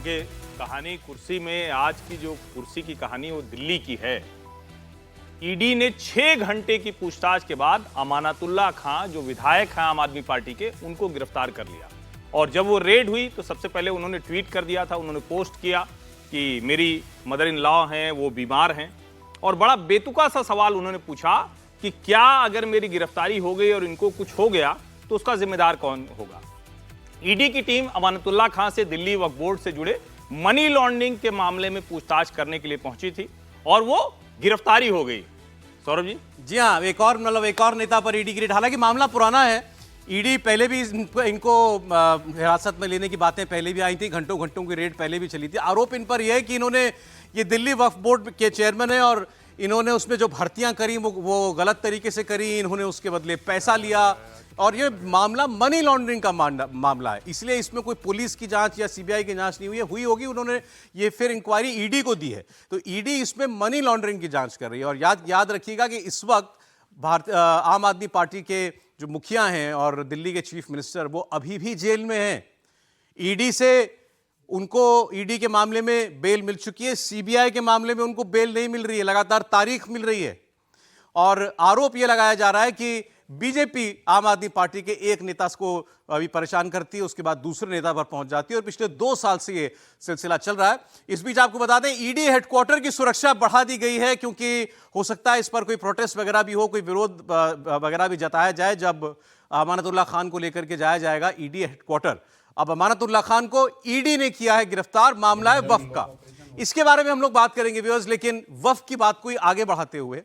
देखिए, कहानी कुर्सी में आज की जो कुर्सी की कहानी वो दिल्ली की है। ईडी ने 6 घंटे की पूछताछ के बाद अमानतुल्लाह खां जो विधायक हैं आम आदमी पार्टी के, उनको गिरफ्तार कर लिया। और जब वो रेड हुई तो सबसे पहले उन्होंने ट्वीट कर दिया था, उन्होंने पोस्ट किया कि मेरी मदर इन लॉ हैं, वो बीमार हैं। और बड़ा बेतुका सा सवाल उन्होंने पूछा कि क्या अगर मेरी गिरफ्तारी हो गई और इनको कुछ हो गया तो उसका जिम्मेदार कौन होगा। ईडी की टीम अमानतुल्लाह खां से दिल्ली वक्फ बोर्ड से जुड़े मनी लॉन्ड्रिंग के मामले में पूछताछ करने के लिए पहुंची थी और वो गिरफ्तारी हो गई। सौरभ जी। जी हाँ, एक और नेता पर ईडी की रेड। हालांकि मामला पुराना है, ईडी पहले भी इनको हिरासत में लेने की बातें पहले भी आई थी, घंटों घंटों की रेड पहले भी चली थी। आरोप इन पर यह है कि इन्होंने, ये दिल्ली वक्फ बोर्ड के चेयरमैन है और इन्होंने उसमें जो भर्तियां करी वो गलत तरीके से करी, इन्होंने उसके बदले पैसा लिया और ये मामला मनी लॉन्ड्रिंग का मामला है। इसलिए इसमें कोई पुलिस की जांच या सीबीआई की जांच नहीं हुई होगी, उन्होंने ये फिर इंक्वायरी ईडी को दी है। तो ईडी इसमें मनी लॉन्ड्रिंग की जांच कर रही है। और याद रखिएगा कि इस वक्त आम आदमी पार्टी के जो मुखिया हैं और दिल्ली के चीफ मिनिस्टर, वो अभी भी जेल में हैं। ईडी से उनको, ईडी के मामले में बेल मिल चुकी है, सीबीआई के मामले में उनको बेल नहीं मिल रही है, लगातार तारीख मिल रही है। और आरोप यह लगाया जा रहा है कि बीजेपी आम आदमी पार्टी के एक नेता को अभी परेशान करती है, उसके बाद दूसरे नेता पर पहुंच जाती है और पिछले 2 साल से ये सिलसिला चल रहा है। इस बीच आपको बता दें, ईडी हेडक्वार्टर की सुरक्षा बढ़ा दी गई है क्योंकि हो सकता है इस पर कोई प्रोटेस्ट वगैरह भी हो, कोई विरोध वगैरह भी जताया जाए जब अमानतुल्लाह खान को लेकर के जाया जाएगा ईडी हेडक्वार्टर। अब अमानतुल्लाह खान को ईडी ने किया है गिरफ्तार, मामला है वक्फ का। इसके बारे में हम लोग बात करेंगे व्यूअर्स, लेकिन वक्फ की बात को आगे बढ़ाते हुए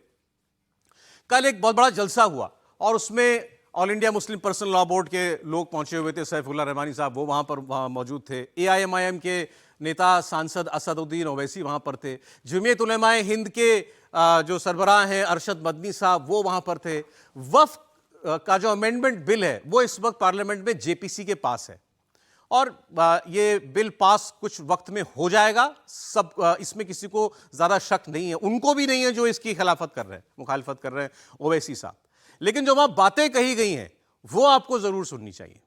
कल एक बहुत बड़ा जलसा हुआ और उसमें all India Muslim personal law board के लोग पहुंचे हुए थे। सैफुल्लाह रहमानी साहब वो वहां पर मौजूद थे। एआईएमआईएम के नेता सांसद असदुद्दीन ओवैसी वहां पर थे। जमीयत उलेमाए हिंद के जो सरबराह हैं अरशद मदनी साहब वो वहां पर थे। वक्फ का जो अमेंडमेंट बिल है वो इस वक्त पार्लियामेंट में जेपीसी के पास है और ये बिल पास कुछ वक्त में हो जाएगा। सब इसमें किसी को ज्यादा शक नहीं है, उनको भी नहीं है जो इसकी खिलाफत कर रहे हैं, मुखालफत कर रहे हैं ओवैसी साहब। लेकिन जो वहां बातें कही गई हैं वो आपको जरूर सुननी चाहिए।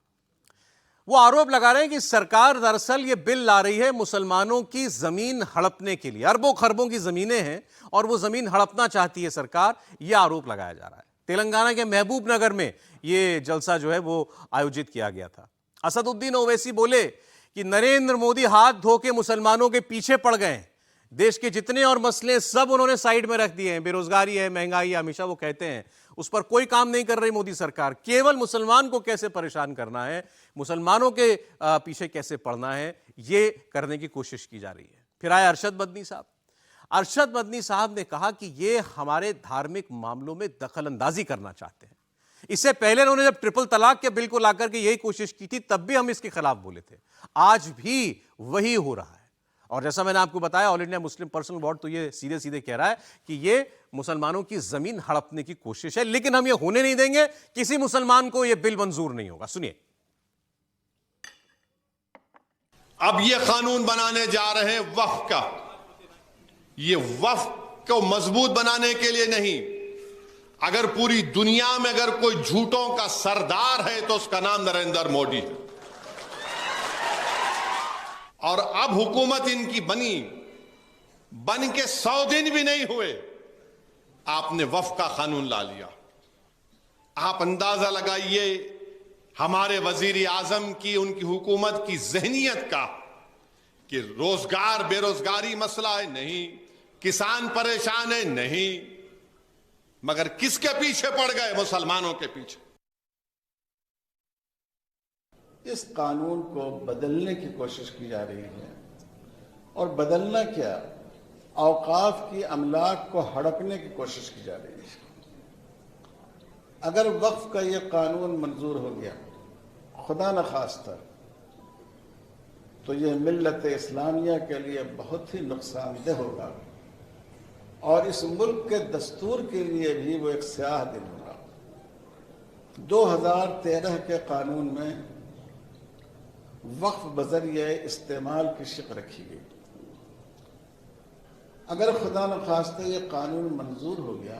वो आरोप लगा रहे हैं कि सरकार दरअसल ये बिल ला रही है मुसलमानों की जमीन हड़पने के लिए। अरबों खरबों की जमीनें हैं और वो जमीन हड़पना चाहती है सरकार, ये आरोप लगाया जा रहा है। तेलंगाना के महबूब नगर में ये जलसा जो है वो आयोजित किया गया था। असदुद्दीन ओवैसी बोले कि नरेंद्र मोदी हाथ धो के मुसलमानों के पीछे पड़ गए, देश के जितने और मसले सब उन्होंने साइड में रख दिए हैं। बेरोजगारी है, महंगाई है, हमेशा वो कहते हैं, उस पर कोई काम नहीं कर रही मोदी सरकार। केवल मुसलमान को कैसे परेशान करना है, मुसलमानों के पीछे कैसे पड़ना है, ये करने की कोशिश की जा रही है। फिर आए अरशद मदनी साहब। अरशद मदनी साहब ने कहा कि ये हमारे धार्मिक मामलों में दखल अंदाजी करना चाहते हैं। इससे पहले उन्होंने जब ट्रिपल तलाक के बिल को लाकर के यही कोशिश की थी तब भी हम इसके खिलाफ बोले थे। आज भी वही हो रहा है। और जैसा मैंने आपको बताया, all India Muslim personal board तो ये सीधे सीधे कह रहा है कि ये मुसलमानों की जमीन हड़पने की कोशिश है, लेकिन हम ये होने नहीं देंगे, किसी मुसलमान को ये बिल मंजूर नहीं होगा। सुनिए। अब ये कानून बनाने जा रहे हैं वक्फ का। ये वक्फ को मजबूत बनाने के लिए नहीं, अगर पूरी दुनिया में अगर कोई झूठों का सरदार है तो उसका नाम नरेंद्र मोदी है। और अब हुकूमत इनकी बन के 100 दिन भी नहीं हुए, आपने वक्फ का कानून ला लिया। आप अंदाजा लगाइए हमारे वजीर आजम की, उनकी हुकूमत की जहनियत का, कि रोजगार बेरोजगारी मसला है नहीं, किसान परेशान है नहीं, मगर किसके पीछे पड़ गए? मुसलमानों के पीछे। इस कानून को बदलने की कोशिश की जा रही है। और बदलना क्या, औकाफ की अमलाक को हड़पने की कोशिश की जा रही है। अगर वक्फ का यह कानून मंजूर हो गया, खुदा न खास्ता, तो यह मिल्लत इस्लामिया के लिए बहुत ही नुकसानदेह होगा और इस मुल्क के दस्तूर के लिए भी वो एक स्याह दिन होगा। 2013 के कानून में वक्फ बजरिए इस्तेमाल की शिक रखी गई। अगर खुदा न खास्ता ये कानून मंजूर हो गया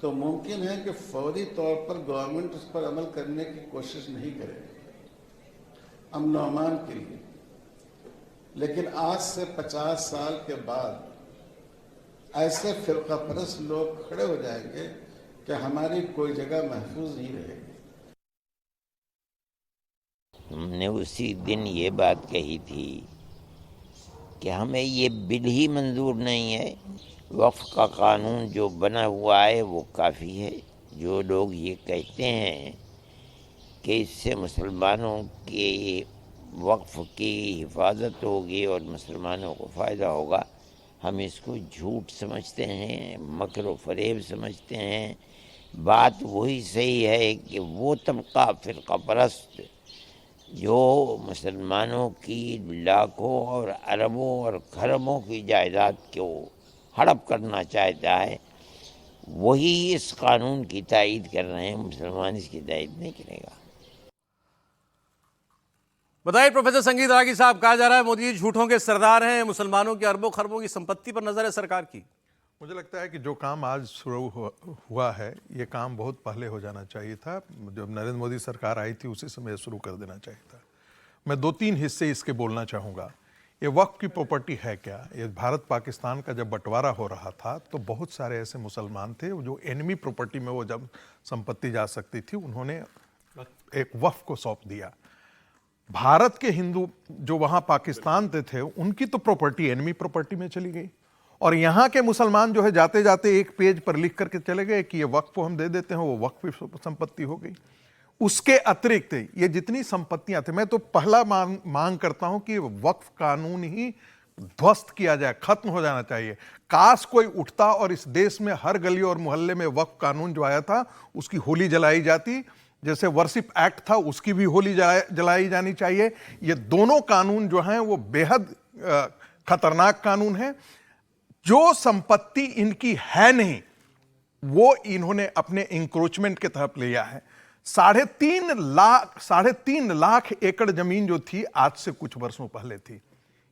तो मुमकिन है कि फौरी तौर पर गवर्नमेंट उस पर अमल करने की कोशिश नहीं करे, अमन अमान के लिए। लेकिन आज से 50 साल के बाद ऐसे फिरका परस्त लोग खड़े हो जाएंगे कि हमारी कोई जगह महफूज नहीं रहेगी। हमने उसी दिन ये बात कही थी कि हमें ये बिल ही मंजूर नहीं है। वक्फ का कानून जो बना हुआ है वो काफ़ी है। जो लोग ये कहते हैं कि इससे मुसलमानों के वक्फ की हिफाजत होगी और मुसलमानों को फ़ायदा होगा, हम इसको झूठ समझते हैं, मकर व फरेब समझते हैं। बात वही सही है कि वो तबका फ़िरका परस्त जो मुसलमानों की लाखों और अरबों और खरबों की जायदाद को हड़प करना चाहता है, वही इस कानून की तायीद कर रहे हैं। मुसलमान इसकी तायीद नहीं करेगा। बताइए प्रोफेसर संगीत रागी साहब, कहा जा रहा है मोदी जी झूठों के सरदार हैं, मुसलमानों की अरबों खरबों की संपत्ति पर नजर है सरकार की। मुझे लगता है कि जो काम आज शुरू हुआ है, ये काम बहुत पहले हो जाना चाहिए था। जब नरेंद्र मोदी सरकार आई थी उसी समय शुरू कर देना चाहिए था। मैं 2-3 हिस्से इसके बोलना चाहूँगा। ये वक्फ की प्रॉपर्टी है क्या? ये भारत पाकिस्तान का जब बंटवारा हो रहा था तो बहुत सारे ऐसे मुसलमान थे जो एनिमी प्रॉपर्टी में वो जब संपत्ति जा सकती थी, उन्होंने एक वक्फ को सौंप दिया। भारत के हिंदू जो वहाँ पाकिस्तान थे उनकी तो प्रॉपर्टी एनिमी प्रॉपर्टी में चली गई, और यहाँ के मुसलमान जो है जाते जाते एक पेज पर लिख करके चले गए कि ये वक्फ को हम दे देते हैं, वो वक्फ संपत्ति हो गई। उसके अतिरिक्त ये जितनी संपत्तियां थी, मैं तो पहला मांग करता हूं कि वक्फ कानून ही ध्वस्त किया जाए, खत्म हो जाना चाहिए। काश कोई उठता और इस देश में हर गली और मोहल्ले में वक्फ कानून जो आया था उसकी होली जलाई जाती, जैसे वर्शिप एक्ट था उसकी भी होली जलाई जानी चाहिए। ये दोनों कानून जो हैं वो बेहद खतरनाक कानून है। जो संपत्ति इनकी है नहीं वो इन्होंने अपने इंक्रोचमेंट के तहत लिया है। 3.5 लाख एकड़ जमीन जो थी आज से कुछ वर्षों पहले थी,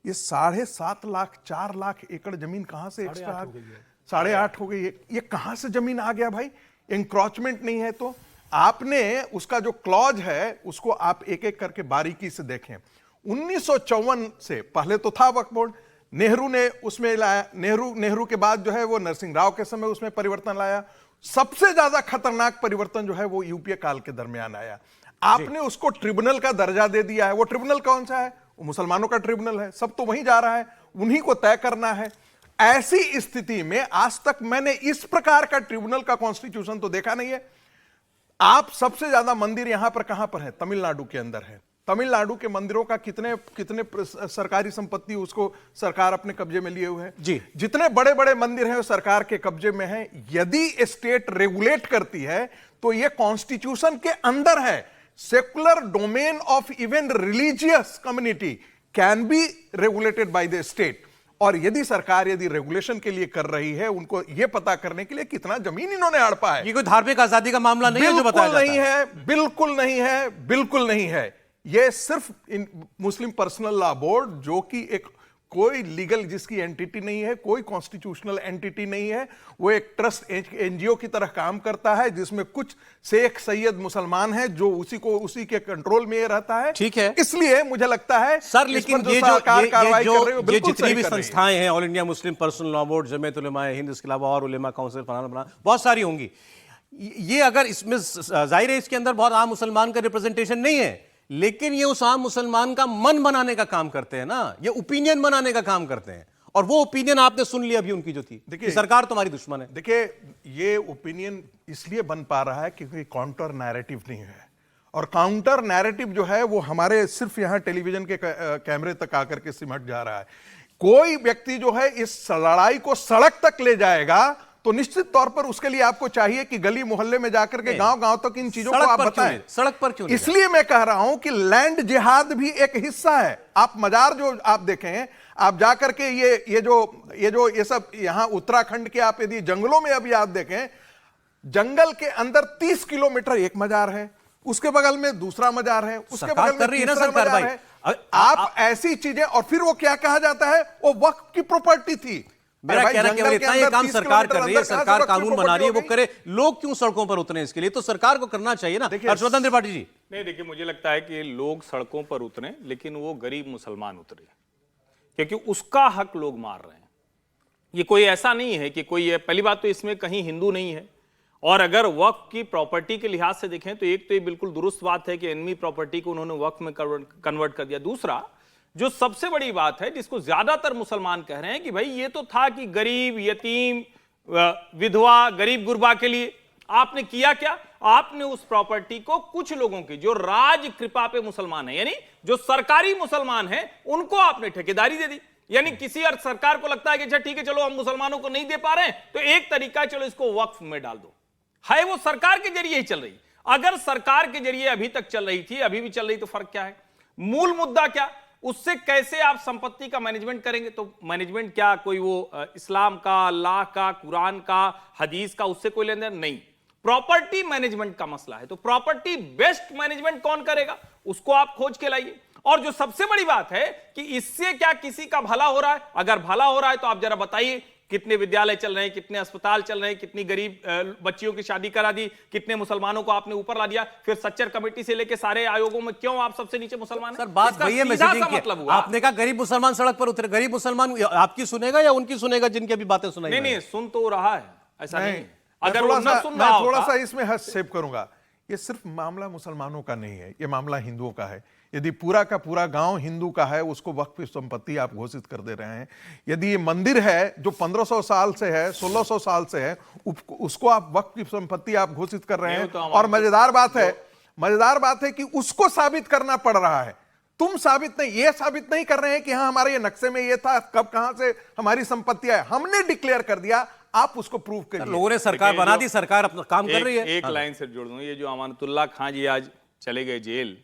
ये 7.5 लाख 4 लाख एकड़ जमीन कहां से एक्स्ट्रा 8.5 हो गई। ये कहां से जमीन आ गया भाई? इंक्रोचमेंट नहीं है तो आपने उसका जो क्लॉज है उसको आप एक एक करके बारीकी से देखें। 1954 से पहले तो था वक्फ बोर्ड, नेहरू ने उसमें लाया, नेहरू के बाद जो है वो नरसिंह राव के समय उसमें परिवर्तन लाया। सबसे ज्यादा खतरनाक परिवर्तन जो है वो यूपीए काल के दरमियान आया। आपने उसको ट्रिब्यूनल का दर्जा दे दिया है। वो ट्रिब्यूनल कौन सा है? वो मुसलमानों का ट्रिब्यूनल है, सब तो वहीं जा रहा है, उन्हीं को तय करना है। ऐसी स्थिति में आज तक मैंने इस प्रकार का ट्रिब्यूनल का कॉन्स्टिट्यूशन तो देखा नहीं है। आप सबसे ज्यादा मंदिर यहां पर कहां पर है? तमिलनाडु के अंदर है। तमिलनाडु के मंदिरों का कितने सरकारी संपत्ति उसको सरकार अपने कब्जे में लिए हुए है जी। जितने बड़े बड़े मंदिर हैं वो सरकार के कब्जे में है। यदि स्टेट रेगुलेट करती है तो ये कॉन्स्टिट्यूशन के अंदर है। Secular domain of even religious community can be regulated by the state. और यदि सरकार रेगुलेशन के लिए कर रही है, उनको यह पता करने के लिए कितना जमीन इन्होंने हड़पा है। ये कोई धार्मिक आजादी का मामला नहीं है जो बताया जाता है। नहीं है, बिल्कुल नहीं है, बिल्कुल नहीं है। ये सिर्फ मुस्लिम पर्सनल लॉ बोर्ड, जो कि एक कोई लीगल जिसकी एंटिटी नहीं है, कोई कॉन्स्टिट्यूशनल एंटिटी नहीं है, वो एक ट्रस्ट एनजीओ की तरह काम करता है जिसमें कुछ शेख सैयद मुसलमान हैं जो उसी के कंट्रोल में रहता है। ठीक है, इसलिए मुझे लगता है सर, लेकिन ये जितनी भी संस्थाएं हैं, all India Muslim personal law board, Jamiat Ulema Hind, इसके अलावा और उलेमा काउंसिल, फलाना बहुत सारी होंगी। ये अगर इसमें जाहिर है इसके अंदर बहुत आम मुसलमान का रिप्रेजेंटेशन नहीं है, लेकिन ये उस आम मुसलमान का मन बनाने का काम करते हैं ना, ये ओपिनियन बनाने का काम करते हैं। और वो ओपिनियन आपने सुन लिया अभी उनकी जो थी, देखिए सरकार तुम्हारी दुश्मन है। देखिए ये ओपिनियन इसलिए बन पा रहा है क्योंकि काउंटर नैरेटिव नहीं है, और काउंटर नैरेटिव जो है वो हमारे सिर्फ यहां टेलीविजन के कैमरे तक आकर के सिमट जा रहा है। कोई व्यक्ति जो है इस लड़ाई को सड़क तक ले जाएगा तो निश्चित तौर पर उसके लिए आपको चाहिए कि गली मोहल्ले में जाकर के गांव-गांव तक इन चीजों को आप बताएं। सड़क पर क्यों? इसलिए मैं कह रहा हूं कि लैंड जिहाद भी एक हिस्सा है। आप मजार जो आप देखें, आप जाकर के ये सब यहां उत्तराखंड के आप यदि जंगलों में अभी आप देखें, जंगल के अंदर 30 किलोमीटर एक मजार है, उसके बगल में दूसरा मजार है, उसके बगल में तीसरा मजार है। आप ऐसी चीजें, और फिर वो क्या कहा जाता है, वो वक्फ की प्रॉपर्टी थी। मेरा कहना केवल इतना, ये काम सरकार कर रही है, सरकार कानून बना रही है, वो करे। लोग क्यों सड़कों पर उतरे? इसके लिए तो सरकार को करना चाहिए ना। हर्षवर्धन त्रिपाठी जी। नहीं, देखिए मुझे लगता है कि लोग सड़कों पर उतरे, लेकिन वो गरीब मुसलमान उतरे। क्योंकि उसका हक लोग मार रहे हैं। ये कोई ऐसा नहीं है कि कोई, पहली बात तो इसमें कहीं हिंदू नहीं है, और अगर वक्फ की प्रॉपर्टी के लिहाज से देखें तो एक तो ये बिल्कुल दुरुस्त बात है कि एनमी प्रॉपर्टी को उन्होंने वक्फ में कन्वर्ट कर दिया। दूसरा, जो सबसे बड़ी बात है जिसको ज्यादातर मुसलमान कह रहे हैं कि भाई ये तो था कि गरीब, यतीम, विधवा, गरीब गुरबा के लिए, आपने किया क्या? आपने उस प्रॉपर्टी को कुछ लोगों की जो राज कृपा पे मुसलमान है, यानी जो सरकारी मुसलमान है, उनको आपने ठेकेदारी दे दी। यानी किसी अर्थ सरकार को लगता है कि अच्छा ठीक है, चलो हम मुसलमानों को नहीं दे पा रहे हैं तो एक तरीका है, चलो इसको वक्फ में डाल दो। है वो सरकार के जरिए ही चल रही। अगर सरकार के जरिए अभी तक चल रही थी, अभी भी चल रही, तो फर्क क्या है? मूल मुद्दा क्या? उससे कैसे आप संपत्ति का मैनेजमेंट करेंगे? तो मैनेजमेंट क्या कोई वो इस्लाम का, अल्लाह का, कुरान का, हदीस का, उससे कोई लेन देन नहीं। प्रॉपर्टी मैनेजमेंट का मसला है। तो प्रॉपर्टी बेस्ट मैनेजमेंट कौन करेगा, उसको आप खोज के लाइए। और जो सबसे बड़ी बात है कि इससे क्या किसी का भला हो रहा है? अगर भला हो रहा है तो आप जरा बताइए, कितने विद्यालय चल रहे हैं, कितने अस्पताल चल रहे हैं, कितनी गरीब बच्चियों की शादी करा दी, कितने मुसलमानों को आपने ऊपर ला दिया। फिर सच्चर कमेटी से लेके सारे आयोगों में क्यों आप सबसे नीचे मुसलमान हैं? सर बात इसका वही है, सीधा मैसेजिंग सा की। मतलब हुआ। आपने कहा गरीब मुसलमान सड़क पर उतरे, गरीब मुसलमान आपकी सुनेगा या उनकी सुनेगा जिनकी अभी बातें सुनाई? नहीं, सुन तो रहा है, ऐसा नहीं है। मैं अगर थोड़ा वो न सा- सुन मैं रहा थोड़ा होता- सा इसमें हस्तक्षेप करूंगा। ये सिर्फ मामला मुसलमानों का नहीं है, ये मामला हिंदुओं का है। यदि पूरा का पूरा गांव हिंदू का है, उसको वक्फ की संपत्ति आप घोषित कर दे रहे हैं। यदि ये मंदिर है जो 1500 साल से है, 1600 साल से है, उसको आप वक्फ की संपत्ति आप घोषित कर रहे हैं। तो और मजेदार बात है कि उसको साबित करना पड़ रहा है। तुम साबित नहीं, ये साबित नहीं कर रहे हैं कि हाँ हमारे ये नक्शे में ये था, कब कहां से हमारी संपत्ति है, हमने डिक्लेयर कर दिया, आप उसको प्रूव करिए। लोगों ने सरकार बना दी, सरकार अपना काम कर रही है। एक लाइन से जोड़ दूं, ये जो अमानतुल्लाह खां जी आज चले गए जेल,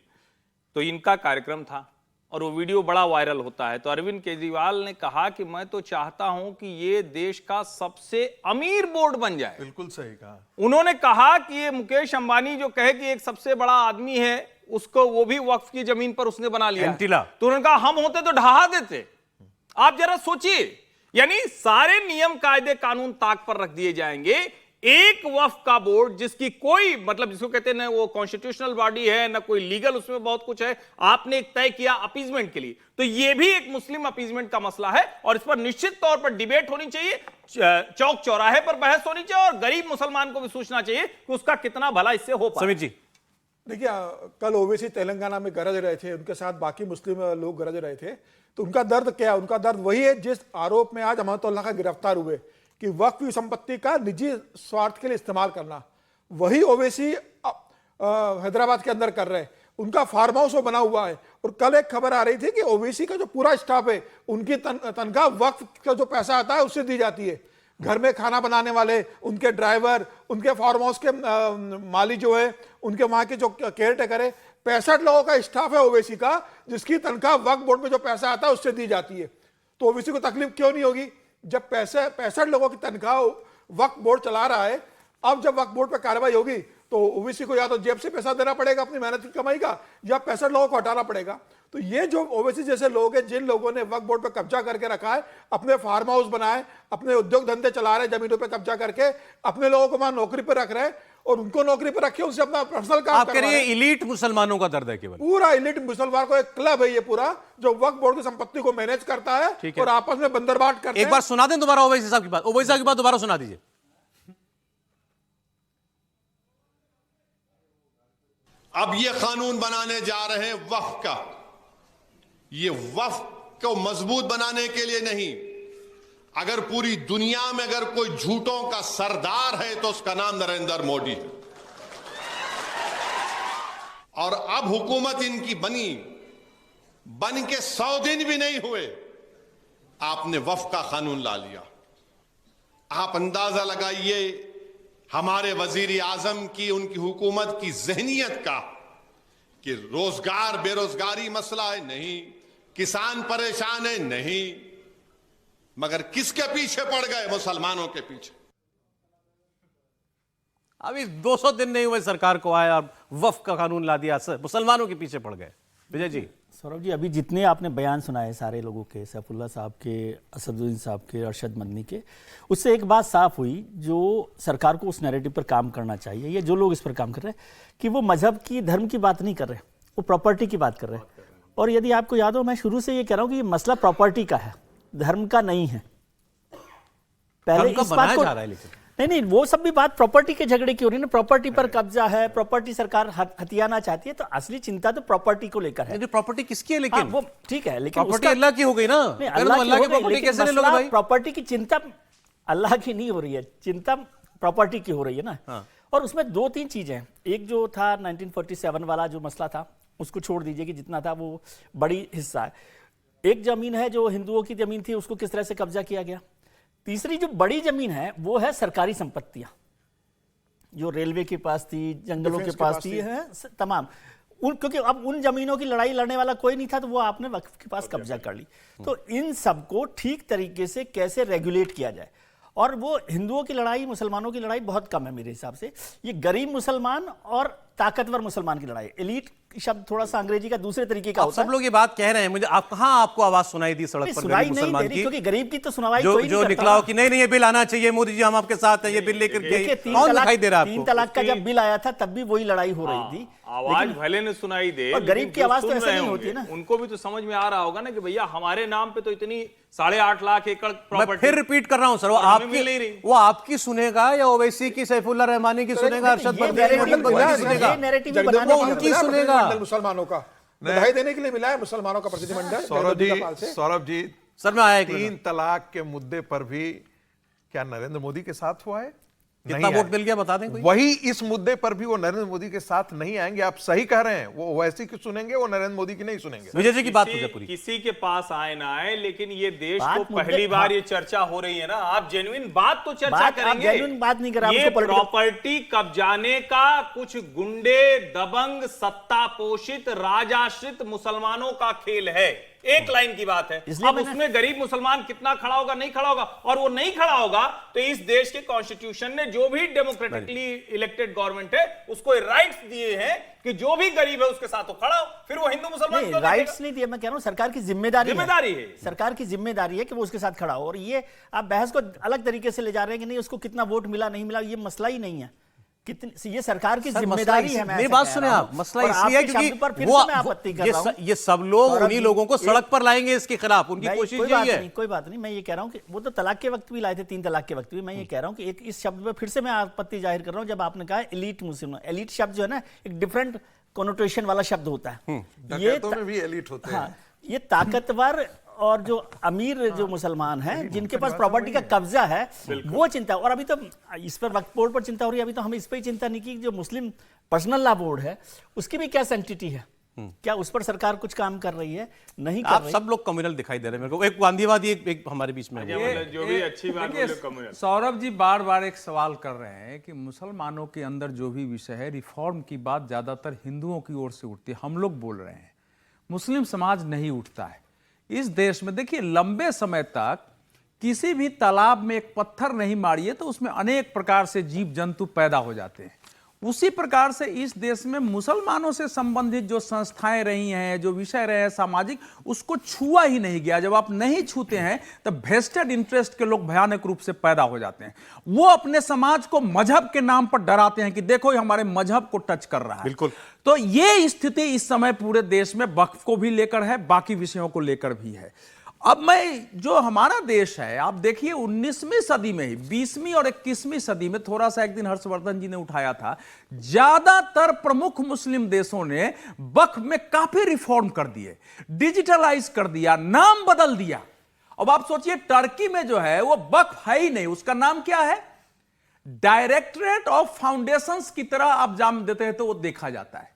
तो इनका कार्यक्रम था और वो वीडियो बड़ा वायरल होता है। तो अरविंद केजरीवाल ने कहा कि मैं तो चाहता हूं कि ये देश का सबसे अमीर बोर्ड बन जाए। बिल्कुल सही कहा। उन्होंने कहा कि ये मुकेश अंबानी जो कहे कि एक सबसे बड़ा आदमी है, उसको वो भी वक्फ की जमीन पर उसने बना लिया। एंटीला। तो उन्होंने कहा हम होते तो ढहा देते। आप जरा सोचिए, यानी सारे नियम कायदे कानून ताक पर रख दिए जाएंगे। एक वक्फ का बोर्ड जिसकी कोई मतलब, जिसको कहते हैं ना वो कॉन्स्टिट्यूशनल बॉडी है ना कोई लीगल, उसमें बहुत कुछ है, आपने एक तय किया अपीजमेंट के लिए। तो ये भी एक मुस्लिम अपीजमेंट का मसला है और इस पर निश्चित तौर पर डिबेट होनी चाहिए, चौक चौराहे पर बहस होनी चाहिए और गरीब मुसलमान को भी सोचना चाहिए कि उसका कितना भला इससे हो पाए। समीर जी, देखिए, कल ओवैसी तेलंगाना में गरज रहे थे, उनके साथ बाकी मुस्लिम लोग गरज रहे थे। तो उनका दर्द क्या है? उनका दर्द वही है जिस आरोप में आज अमानतुल्लाह का गिरफ्तार हुए कि वक्फ की संपत्ति का निजी स्वार्थ के लिए इस्तेमाल करना। वही ओवैसी हैदराबाद के अंदर कर रहे हैं। उनका फार्म हाउस वो बना हुआ है। और कल एक खबर आ रही थी कि ओवैसी का जो पूरा स्टाफ है, उनकी तनख्वाह वक्फ का जो पैसा आता है उससे दी जाती है। घर में खाना बनाने वाले, उनके ड्राइवर, उनके फार्म हाउस के माली जो है, उनके वहां के जो केयर टेकर है, 65 लोगों का स्टाफ है ओवैसी का, जिसकी तनख्वाह वक्फ बोर्ड में जो पैसा आता है उससे दी जाती है। तो ओवैसी को तकलीफ क्यों नहीं होगी जब 65 लोगों की तनख्वाह वक्फ बोर्ड चला रहा है? अब जब वक्फ बोर्ड पर कार्रवाई होगी तो ओवैसी को या तो जेब से पैसा देना पड़ेगा अपनी मेहनत की कमाई का, या 65 लोगों को हटाना पड़ेगा। तो ये जो ओवैसी जैसे लोग हैं, जिन लोगों ने वक्फ बोर्ड पर कब्जा करके रखा है, अपने फार्म हाउस बनाए, अपने उद्योग धंधे चला रहे, जमीनों पे कब्जा करके अपने लोगों को वहां नौकरी पर रख रहे हैं और उनको नौकरी पर रखे, उनसे अपना पर्सनल काम आप कह रहे हैं इलीट मुसलमानों का दर्द है केवल? पूरा इलीट मुसलमान को एक क्लब है ये पूरा, जो वक्फ बोर्ड की संपत्ति को मैनेज करता है और आपस में बंदरबाट करते हैं। एक बार सुना दें दोबारा ओवैसी साहब की बात, ओवैसी साहब की बात दोबारा सुना दीजिए। अब ये कानून बनाने जा रहे हैं वक्फ का। ये वक्फ को मजबूत बनाने के लिए नहीं, अगर पूरी दुनिया में अगर कोई झूठों का सरदार है तो उसका नाम नरेंद्र मोदी है। और अब हुकूमत इनकी बन के 100 दिन भी नहीं हुए, आपने वक्फ का कानून ला लिया। आप अंदाजा लगाइए हमारे वजीर आजम की, उनकी हुकूमत की जहनियत का, कि रोजगार बेरोजगारी मसला है नहीं, किसान परेशान है नहीं, मगर किसके पीछे पड़ गए? मुसलमानों के पीछे। अभी 200 दिन नहीं हुए सरकार को आया और वक्फ का कानून ला दिया, मुसलमानों के पीछे पड़ गए। विजय जी। सौरभ जी, अभी जितने आपने बयान सुनाए सारे लोगों के, सैफुल्ला साहब के, असदुद्दीन साहब के, अरशद मदनी के, उससे एक बात साफ हुई, जो सरकार को उस नैरेटिव पर काम करना चाहिए, या जो लोग इस पर काम कर रहे हैं, कि वो मजहब की, धर्म की बात नहीं कर रहे, वो प्रॉपर्टी की बात कर रहे हैं। और यदि आपको याद हो, मैं शुरू से ये कह रहा हूं कि ये मसला प्रॉपर्टी का है, धर्म का नहीं है। पहले इस बात को, नहीं, वो सब भी बात प्रॉपर्टी के झगड़े की हो रही है ना, प्रॉपर्टी पर कब्जा है, प्रॉपर्टी सरकार हथियाना चाहती है, तो असली चिंता तो प्रॉपर्टी को लेकर है। प्रॉपर्टी किसकी है लेकिन? वो ठीक है, लेकिन प्रॉपर्टी अल्लाह की हो गई ना, अल्लाह की प्रॉपर्टी कैसे ले लोगे भाई? प्रॉपर्टी की चिंता अल्लाह की नहीं हो रही है, चिंता प्रॉपर्टी की हो रही है ना। और उसमें 2-3 चीजें हैं। एक जो था 1947 वाला जो मसला था, उसको छोड़ दीजिए कि जितना था वो बड़ी हिस्सा है। एक जमीन है जो हिंदुओं की जमीन थी, उसको किस तरह से कब्जा किया गया। तीसरी जो बड़ी जमीन है वो है सरकारी संपत्तियां, जो रेलवे के पास थी, जंगलों के पास थी, है तमाम क्योंकि अब उन जमीनों की लड़ाई लड़ने वाला कोई नहीं था, तो वो आपने वक्फ के पास कब्जा कर ली। तो इन सबको ठीक तरीके से कैसे रेगुलेट किया जाए। और वो हिंदुओं की लड़ाई, मुसलमानों की लड़ाई बहुत कम है मेरे हिसाब से। ये गरीब मुसलमान और ताकतवर मुसलमान की लड़ाई। एलीट शब्द थोड़ा सा अंग्रेजी का दूसरे तरीके का होता है। सब लोग ये बात कह रहे हैं, मुझे आप कहाँ आपको आवाज सुनाई दी सड़क पर गरीब मुसलमान की? क्योंकि गरीब की तो सुनवाई जो कोई नहीं जो करता निकला हो कि नहीं ये बिल आना चाहिए, मोदी जी हम आपके साथ हैं, ये बिल लेकर के कौन दिखाई दे रहा है आपको? 3 तलाक का जब बिल आया था तब भी वही लड़ाई हो रही थी। आवाज भले न सुनाई दे, और गरीब की आवाज तो ऐसे नहीं होती ना। उनको भी तो समझ में आ रहा होगा ना कि भैया हमारे नाम पे तो इतनी 8.5 लाख एकड़ मैं प्रॉपर्टी। फिर रिपीट कर रहा हूं सर, वो आपकी सुनेगा या ओवैसी की, सैफुल्लाह रहमानी की सुनेगा, अरशद नैरेटिव उनकी सुनेगा। मुसलमानों का बधाई देने के लिए मिला है मुसलमानों का प्रतिनिधिमंडल। सौरभ जी सर मैं आया 3 तलाक के मुद्दे पर भी क्या नरेंद्र मोदी के साथ हुआ है? कितना वोट मिल गया बता दें कोई? वही इस मुद्दे पर भी वो नरेंद्र मोदी के साथ नहीं आएंगे। आप सही कह रहे हैं, वो ओवैसी की सुनेंगे, वो नरेंद्र मोदी की नहीं सुनेंगे। विजय जी की बात हो पूरी। किसी के पास आए ना आए, लेकिन ये देश को पहली बार ये चर्चा हो रही है ना। आप जेन्युइन बात तो चर्चा करेंगे, जेन्युइन बात नहीं कर रहा। ये प्रॉपर्टी कब्जाने का कुछ गुंडे, दबंग, सत्ता पोषित, राजाश्रित मुसलमानों का खेल है। एक लाइन की बात है। अब उसमें गरीब मुसलमान कितना खड़ा होगा, नहीं खड़ा होगा, और वो नहीं खड़ा होगा तो इस देश के कॉन्स्टिट्यूशन ने, जो भी डेमोक्रेटिकली इलेक्टेड गवर्नमेंट है, उसको राइट्स दिए हैं कि जो भी गरीब है उसके साथ तो खड़ा हो। फिर वो हिंदू मुसलमान नहीं, राइट्स नहीं दिए, मैं कह रहा हूं सरकार की जिम्मेदारी है। सरकार की जिम्मेदारी है कि वो उसके साथ खड़ा हो। और ये आप बहस को अलग तरीके से ले जा रहे हैं कि नहीं उसको कितना वोट मिला नहीं मिला, ये मसला ही नहीं है। ये सरकार की जिम्मेदारी है। मेरी बात सुने आप, मसला इसलिए है क्योंकि वो ये सब लोग उन्हीं लोगों को सड़क पर लाएंगे इसके खिलाफ, उनकी कोशिश यही है। कोई बात नहीं, मैं ये कह रहा हूं कि वो तो तलाक के वक्त भी लाए थे, 3 तलाक के वक्त भी। मैं ये कह रहा हूं कि एक इस शब्द पे फिर से मैं आपत्ति जाहिर कर रहा हूं, जब आपने कहा एलीट मुस्लिम। एलीट शब्द जो है ना, एक डिफरेंट कोनोटेशन वाला शब्द होता है। ये में भी एलीट होते हैं। ये ताकतवर और जो अमीर जो मुसलमान हैं, जिनके पास प्रॉपर्टी का कब्जा है, वो चिंता। और अभी तो इस पर वक्फ बोर्ड पर चिंता हो रही है, अभी तो हम इस पर ही चिंता नहीं की, जो मुस्लिम पर्सनल लॉ बोर्ड है उसकी भी क्या सेंटिटी है, क्या उस पर सरकार कुछ काम कर रही है, नहीं कर रही। सब लोग कम्युनल दिखाई दे रहे हैं मेरे को। एक गांधीवादी एक हमारे बीच में जो भी अच्छी बात बोले कम्युनल। सौरभ जी बार बार एक सवाल कर रहे हैं कि मुसलमानों के अंदर जो भी विषय है, रिफॉर्म की बात ज्यादातर हिंदुओं की ओर से उठती है। हम लोग बोल रहे हैं मुस्लिम समाज नहीं उठता है इस देश में। देखिए, लंबे समय तक किसी भी तालाब में एक पत्थर नहीं मारिए तो उसमें अनेक प्रकार से जीव जंतु पैदा हो जाते हैं। उसी प्रकार से इस देश में मुसलमानों से संबंधित जो संस्थाएं रही हैं, जो विषय रहे हैं सामाजिक, उसको छुआ ही नहीं गया। जब आप नहीं छूते हैं तब वेस्टेड इंटरेस्ट के लोग भयानक रूप से पैदा हो जाते हैं। वो अपने समाज को मजहब के नाम पर डराते हैं कि देखो ये हमारे मजहब को टच कर रहा है। बिल्कुल। तो ये स्थिति इस समय पूरे देश में वक्फ को भी लेकर है, बाकी विषयों को लेकर भी है। अब मैं जो हमारा देश है, आप देखिए 19वीं सदी में ही, 20वीं और 21वीं सदी में, थोड़ा सा एक दिन हर्षवर्धन जी ने उठाया था, ज्यादातर प्रमुख मुस्लिम देशों ने वक्फ में काफी रिफॉर्म कर दिए, डिजिटलाइज कर दिया, नाम बदल दिया। अब आप सोचिए टर्की में जो है वो वक्फ है ही नहीं, उसका नाम क्या है, डायरेक्टरेट ऑफ फाउंडेशंस की तरह आप जाम देते हैं तो वो देखा जाता है।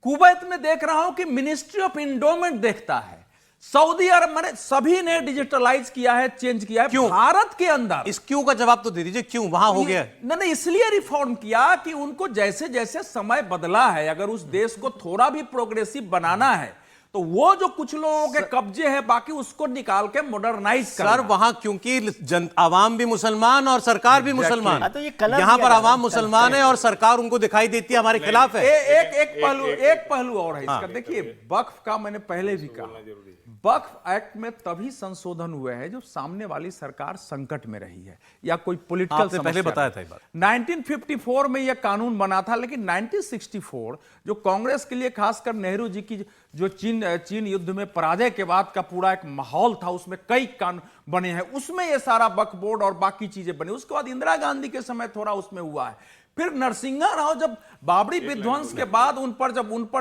कुवैत में देख रहा हूं कि मिनिस्ट्री ऑफ इंडोमेंट देखता है। सऊदी अरब मैंने सभी ने डिजिटलाइज किया है, चेंज किया है। क्यों? भारत के अंदर इस क्यों का जवाब तो दे दीजिए, क्यों वहां हो गया? नहीं, इसलिए रिफॉर्म किया कि उनको जैसे जैसे समय बदला है, अगर उस देश को थोड़ा भी प्रोग्रेसिव बनाना है तो वो जो कुछ लोगों के कब्जे है बाकी उसको निकाल के मॉडर्नाइज करना। सर वहां क्योंकि आवाम भी मुसलमान और सरकार भी मुसलमान, तो यहाँ पर आवाम मुसलमान है और सरकार उनको दिखाई देती है हमारे खिलाफ है। एक पहलू और है इसका। देखिए, वक्फ का मैंने पहले भी कहा, वक्फ एक्ट में तभी संशोधन हुए हैं जब सामने वाली सरकार संकट में रही है या कोई पॉलिटिकल आपने पहले बताया था ये बात। 1954 में यह कानून बना था, लेकिन 1964 जो कांग्रेस के लिए खासकर नेहरू जी की जो चीन युद्ध में पराजय के बाद का पूरा एक माहौल था, उसमें कई कानून बने हैं, उसमें यह सारा वक्फ बोर्ड और बाकी चीजें बनी। उसके बाद इंदिरा गांधी के समय थोड़ा उसमें हुआ है। फिर नरसिंहा राव जब बाबरी विध्वंस के बाद उन पर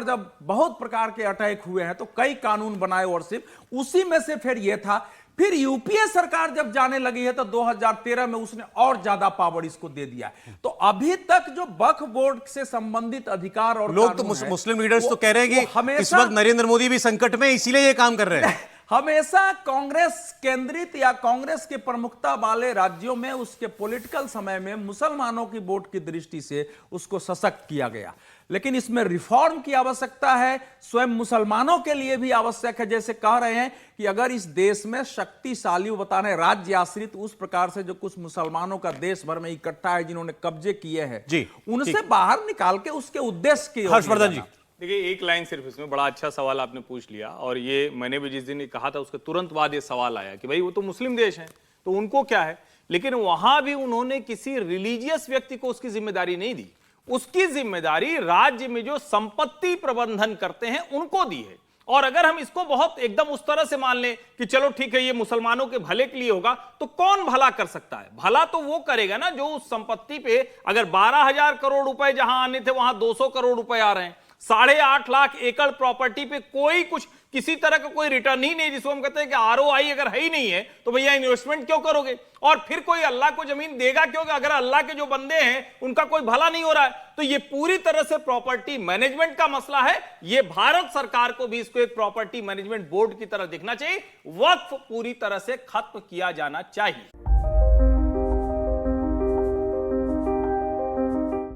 जब बहुत प्रकार के अटैक हुए हैं तो कई कानून बनाए, और सिर्फ उसी में से फिर ये था। फिर यूपीए सरकार जब जाने लगी है तो 2013 में उसने और ज्यादा पावर इसको दे दिया। तो अभी तक जो वक्फ बोर्ड से संबंधित अधिकार और लोग तो मुस्लिम लीडर्स तो कह रहे हैं कि इस वक्त नरेंद्र मोदी भी संकट में, इसीलिए ये काम कर रहे हैं। हमेशा कांग्रेस केंद्रित या कांग्रेस के प्रमुखता वाले राज्यों में उसके पॉलिटिकल समय में मुसलमानों की वोट की दृष्टि से उसको सशक्त किया गया, लेकिन इसमें रिफॉर्म की आवश्यकता है, स्वयं मुसलमानों के लिए भी आवश्यक है। जैसे कह रहे हैं कि अगर इस देश में शक्तिशाली बता रहे राज्य आश्रित उस प्रकार से जो कुछ मुसलमानों का देश भर में इकट्ठा है, जिन्होंने कब्जे किए हैं, उनसे बाहर निकाल के उसके उद्देश्य की। हर्षवर्धन जी, देखिए एक लाइन सिर्फ इसमें, बड़ा अच्छा सवाल आपने पूछ लिया, और ये मैंने भी जिस दिन कहा था उसके तुरंत बाद ये सवाल आया कि भाई वो तो मुस्लिम देश है तो उनको क्या है, लेकिन वहां भी उन्होंने किसी रिलीजियस व्यक्ति को उसकी जिम्मेदारी नहीं दी। उसकी जिम्मेदारी राज्य में जो संपत्ति प्रबंधन करते हैं उनको दी है। और अगर हम इसको बहुत एकदम उस तरह से मान लें कि चलो ठीक है ये मुसलमानों के भले के लिए होगा, तो कौन भला कर सकता है? भला तो वो करेगा ना जो उस संपत्ति पे अगर 12,000 करोड़ रुपए जहां आने थे वहां 200 करोड़ रुपए आ रहे हैं, 8.5 लाख एकड़ प्रॉपर्टी पे कोई कुछ किसी तरह का कोई रिटर्न ही नहीं, जिसको हम कहते हैं कि आरओआई अगर है ही नहीं है तो भैया इन्वेस्टमेंट क्यों करोगे? और फिर कोई अल्लाह को जमीन देगा क्यों? अगर अल्लाह के जो बंदे हैं उनका कोई भला नहीं हो रहा है, तो ये पूरी तरह से प्रॉपर्टी मैनेजमेंट का मसला है। ये भारत सरकार को भी इसको एक प्रॉपर्टी मैनेजमेंट बोर्ड की तरह देखना चाहिए। वक्फ पूरी तरह से खत्म किया जाना चाहिए।